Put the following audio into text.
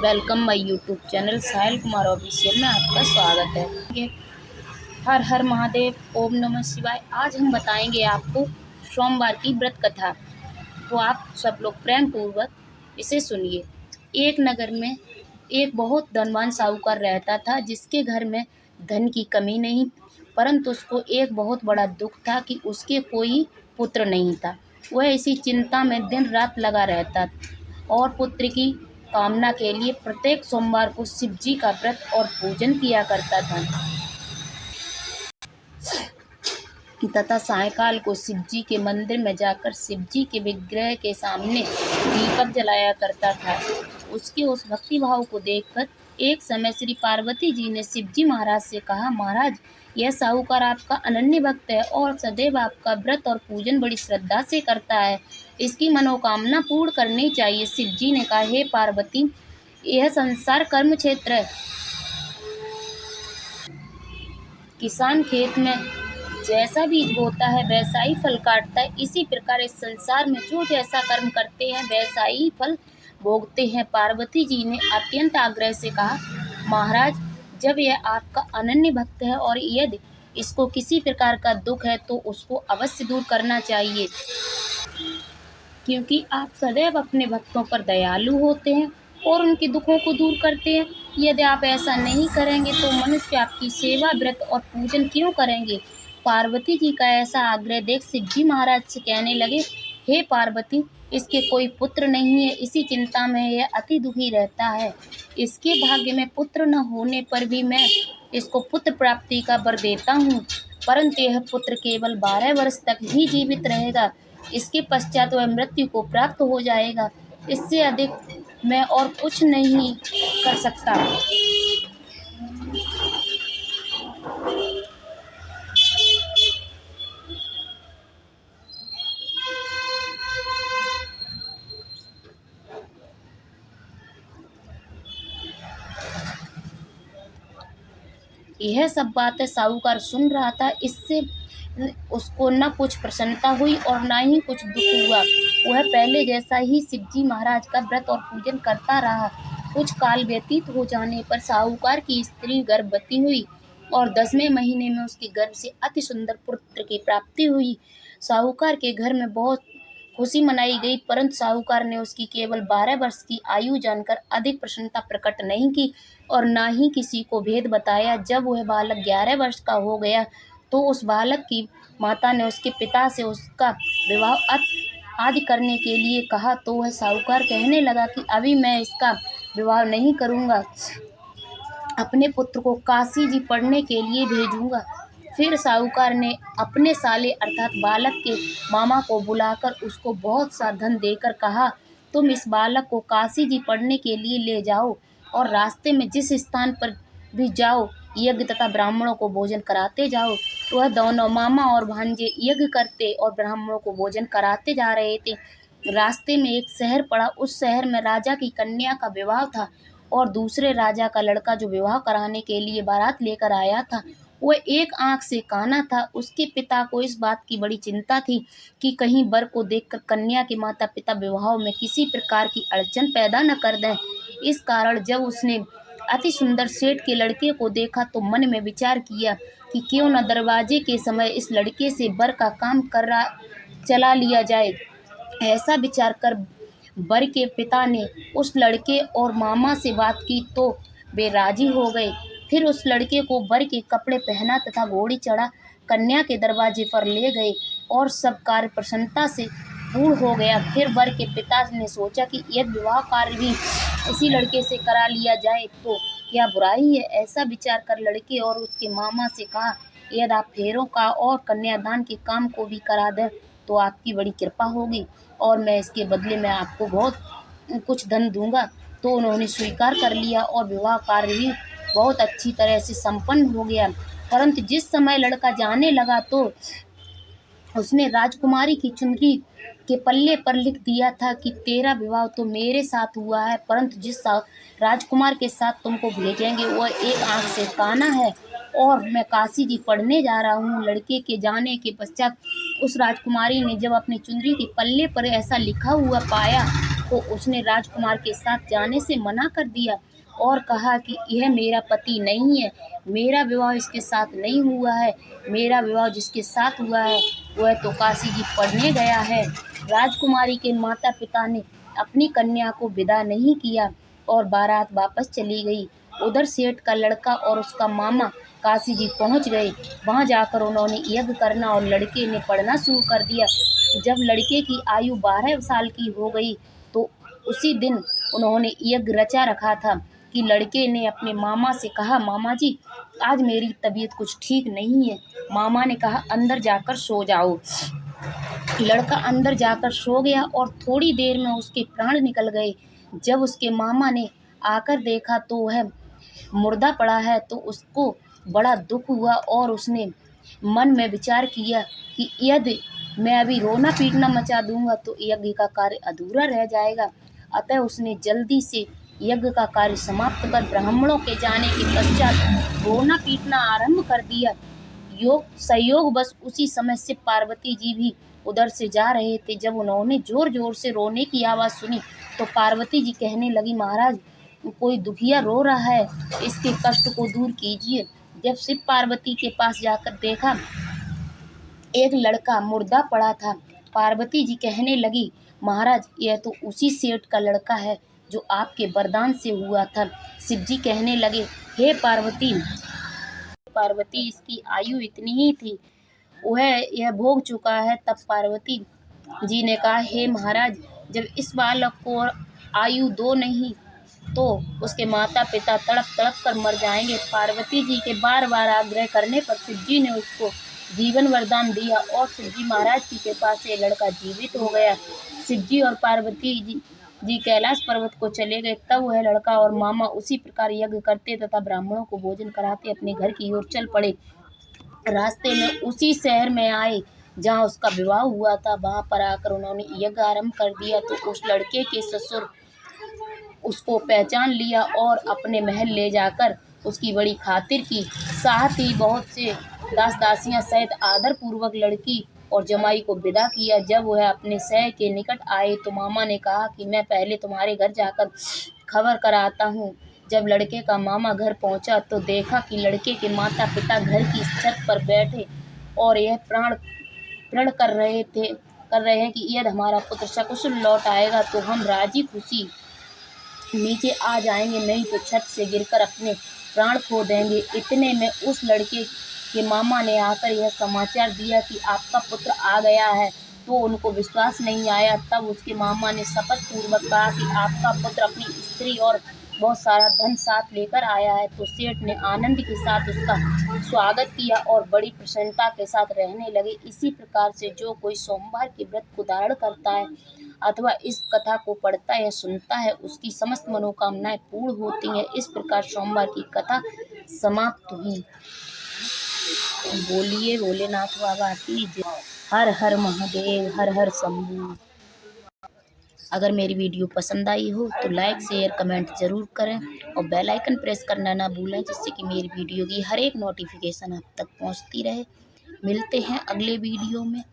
Welcome my YouTube channel Sahil Kumar official में आपका स्वागत है। ये हर हर महादेव, ओम नमः शिवाय। आज हम बताएंगे आपको सोमवार की व्रत कथा। तो आप सब लोग प्रेम पूर्वक इसे सुनिए। एक नगर में एक बहुत धनवान साहूकार रहता था, जिसके घर में धन की कमी नहीं, परंतु उसको एक बहुत बड़ा दुख था कि उसके कोई पुत्र नहीं था। वह इसी चिंता में दिन रात लगा रहता और पुत्र की कामना के लिए प्रत्येक सोमवार को शिव जी का व्रत और पूजन किया करता था तथा सायंकाल को शिव जी के मंदिर में जाकर शिव जी के विग्रह के सामने दीपक जलाया करता था। उसके उस भक्ति भाव को देखकर एक समय श्री पार्वती जी ने शिव जी महाराज से कहा, महाराज, यह साहूकार आपका अनन्य भक्त है और सदैव आपका व्रत और पूजन बड़ी श्रद्धा से करता है। इसकी मनोकामना पूर्ण करनी चाहिए। शिव जी ने कहा, हे पार्वती, यह संसार कर्म क्षेत्र है। किसान खेत में जैसा बीज बोता है वैसा ही फल काटता है। इसी प्रकार इस संसार में जो जैसा कर्म करते हैं वैसा ही फल भोगते हैं। पार्वती जी ने अत्यंत आग्रह से कहा, महाराज, जब यह आपका अनन्य भक्त है और यदि इसको किसी प्रकार का दुख है तो उसको अवश्य दूर करना चाहिए, क्योंकि आप सदैव अपने भक्तों पर दयालु होते हैं और उनके दुखों को दूर करते हैं। यदि आप ऐसा नहीं करेंगे तो मनुष्य आपकी सेवा, व्रत और पूजन क्यों करेंगे। पार्वती जी का ऐसा आग्रह देख शिव जी महाराज से कहने लगे, हे पार्वती, इसके कोई पुत्र नहीं है। इसी चिंता में यह अति दुखी रहता है। इसके भाग्य में पुत्र न होने पर भी मैं इसको पुत्र प्राप्ति का वर देता हूँ, परंतु यह पुत्र केवल 12 वर्ष तक ही जीवित रहेगा। इसके पश्चात वह मृत्यु को प्राप्त हो जाएगा। इससे अधिक मैं और कुछ नहीं कर सकता। यह सब बातें साहूकार सुन रहा था। इससे उसको न कुछ प्रसन्नता हुई और न ही कुछ दुख हुआ। वह पहले जैसा ही शिव जी महाराज का व्रत और पूजन करता रहा। कुछ काल व्यतीत हो जाने पर साहूकार की स्त्री गर्भवती हुई और 10वें महीने में उसके गर्भ से अति सुंदर पुत्र की प्राप्ति हुई। साहूकार के घर में बहुत खुशी मनाई गई, परंतु साहूकार ने उसकी केवल 12 वर्ष की आयु जानकर अधिक प्रसन्नता प्रकट नहीं की और न ही किसी को भेद बताया। जब वह बालक 11 वर्ष का हो गया तो उस बालक की माता ने उसके पिता से उसका विवाह आदि करने के लिए कहा, तो वह साहूकार कहने लगा कि अभी मैं इसका विवाह नहीं करूँगा, अपने पुत्र को काशी जी पढ़ने के लिए भेजूँगा। फिर साहूकार ने अपने साले अर्थात बालक के मामा को बुलाकर उसको बहुत सा धन देकर कहा, तुम इस बालक को काशी जी पढ़ने के लिए ले जाओ और रास्ते में जिस स्थान पर भी जाओ यज्ञ तथा ब्राह्मणों को भोजन कराते जाओ। वह दोनों मामा और भांजे यज्ञ करते और ब्राह्मणों को भोजन कराते जा रहे थे। रास्ते में एक शहर पड़ा। उस शहर में राजा की कन्या का विवाह था और दूसरे राजा का लड़का जो विवाह कराने के लिए बारात लेकर आया था, वह एक आंख से काना था। उसके पिता को इस बात की बड़ी चिंता थी कि कहीं वर को देखकर कन्या के माता पिता विवाह में किसी प्रकार की अड़चन पैदा न कर दें। इस कारण जब उसने अति सुंदर सेठ के लड़के को देखा तो मन में विचार किया कि क्यों न दरवाजे के समय इस लड़के से वर का काम चला लिया जाए। ऐसा विचार कर वर के पिता ने उस लड़के और मामा से बात की तो वे राजी हो गए। फिर उस लड़के को वर के कपड़े पहना तथा घोड़ी चढ़ा कन्या के दरवाजे पर ले गए और सब कार्य प्रसन्नता से पूर्ण हो गया। फिर वर के पिता ने सोचा कि यदि विवाह कार्य भी इसी लड़के से करा लिया जाए तो क्या बुराई है। ऐसा विचार कर लड़के और उसके मामा से कहा, यदि आप फेरों का और कन्यादान के काम को भी करा दें तो आपकी बड़ी कृपा होगी और मैं इसके बदले में आपको बहुत कुछ धन दूंगा। तो उन्होंने स्वीकार कर लिया और विवाह कार्य भी बहुत अच्छी तरह से संपन्न हो गया। परंतु जिस समय लड़का जाने लगा तो उसने राजकुमारी की चुनरी के पल्ले पर लिख दिया था कि तेरा विवाह तो मेरे साथ हुआ है, परंतु जिस राजकुमार के साथ तुमको भेजेंगे वह एक आंख से काना है और मैं काशी जी पढ़ने जा रहा हूँ। लड़के के जाने के पश्चात उस राजकुमारी ने जब अपनी चुनरी के पल्ले पर ऐसा लिखा हुआ पाया तो उसने राजकुमार के साथ जाने से मना कर दिया और कहा कि यह मेरा पति नहीं है, मेरा विवाह इसके साथ नहीं हुआ है, मेरा विवाह जिसके साथ हुआ है वह तो काशी जी पढ़ने गया है। राजकुमारी के माता पिता ने अपनी कन्या को विदा नहीं किया और बारात वापस चली गई। उधर सेठ का लड़का और उसका मामा काशी जी पहुंच गए। वहां जाकर उन्होंने यज्ञ करना और लड़के ने पढ़ना शुरू कर दिया। जब लड़के की आयु 12 साल की हो गई तो उसी दिन उन्होंने यज्ञ रचा रखा था कि लड़के ने अपने मामा से कहा, मामा जी आज मेरी तबीयत कुछ ठीक नहीं है। मामा ने कहा अंदर जाकर सो जाओ। लड़का अंदर जाकर सो गया और थोड़ी देर में उसके प्राण निकल गए। जब उसके मामा ने आकर देखा तो वह मुर्दा पड़ा है तो उसको बड़ा दुख हुआ और उसने मन में विचार किया कि यदि मैं अभी रोना पीटना मचा दूंगा तो यज्ञ का कार्य अधूरा रह जाएगा। अतः उसने जल्दी से यज्ञ का कार्य समाप्त कर ब्राह्मणों के जाने के पश्चात रोना पीटना आरंभ कर दिया। संयोग बस उसी समय से पार्वती जी भी उधर से जा रहे थे। जब उन्होंने जोर जोर से रोने की आवाज़ सुनी तो पार्वती जी कहने लगी, महाराज कोई दुखिया रो रहा है, इसके कष्ट को दूर कीजिए। जब शिव पार्वती के पास जाकर देखा एक लड़का मुर्दा पड़ा था। पार्वती जी कहने लगी, महाराज यह तो उसी सेठ का लड़का है जो आपके वरदान से हुआ था। शिव जी कहने लगे, हे पार्वती इसकी आयु इतनी ही थी, वह यह भोग चुका है। तब पार्वती जी ने कहा, हे महाराज जब इस बालक को आयु दो नहीं तो उसके माता पिता तड़प तड़प कर मर जाएंगे। पार्वती जी के बार बार आग्रह करने पर शिव जी ने उसको जीवन वरदान दिया और शिव जी महाराज की कृपा से लड़का जीवित हो गया। शिव जी और पार्वती जी कैलाश पर्वत को चले गए। तब वह लड़का और मामा उसी प्रकार यज्ञ करते तथा ब्राह्मणों को भोजन कराते अपने घर की ओर चल पड़े। रास्ते में उसी शहर में आए जहाँ उसका विवाह हुआ था। वहां पर आकर उन्होंने यज्ञ आरंभ कर दिया तो उस लड़के के ससुर उसको पहचान लिया और अपने महल ले जाकर उसकी बड़ी खातिर की। साथ ही बहुत से दास दासियां सहित आदर पूर्वक लड़की और जमाई को विदा किया। जब वह अपने शहर के निकट आए तो मामा ने कहा कि मैं पहले तुम्हारे घर जाकर खबर कराता हूँ। जब लड़के का मामा घर पहुंचा तो देखा कि लड़के के माता पिता घर की छत पर बैठे और यह प्रण कर रहे हैं कि यदि हमारा पुत्र सकुशल लौट आएगा तो हम राजी खुशी नीचे आ जाएंगे, नहीं तो छत से गिरकर अपने प्राण खो देंगे। इतने में उस लड़के के मामा ने आकर यह समाचार दिया कि आपका पुत्र आ गया है। तो उनको विश्वास नहीं आया। तब उसके मामा ने शपथ पूर्वक कहा कि आपका पुत्र अपनी स्त्री और बहुत सारा धन साथ लेकर आया है। तो सेठ ने आनंद के साथ उसका स्वागत किया और बड़ी प्रसन्नता के साथ रहने लगे। इसी प्रकार से जो कोई सोमवार के व्रत को धारण करता है अथवा इस कथा को पढ़ता या सुनता है उसकी समस्त मनोकामनाएं पूर्ण होती हैं। इस प्रकार सोमवार की कथा समाप्त हुई। बोलिए भोलेनाथ बाबा की जय। हर हर महादेव, हर हर शंभू। अगर मेरी वीडियो पसंद आई हो तो लाइक शेयर कमेंट ज़रूर करें और बेल आइकन प्रेस करना ना भूलें, जिससे कि मेरी वीडियो की हर एक नोटिफिकेशन आप तक पहुंचती रहे। मिलते हैं अगले वीडियो में।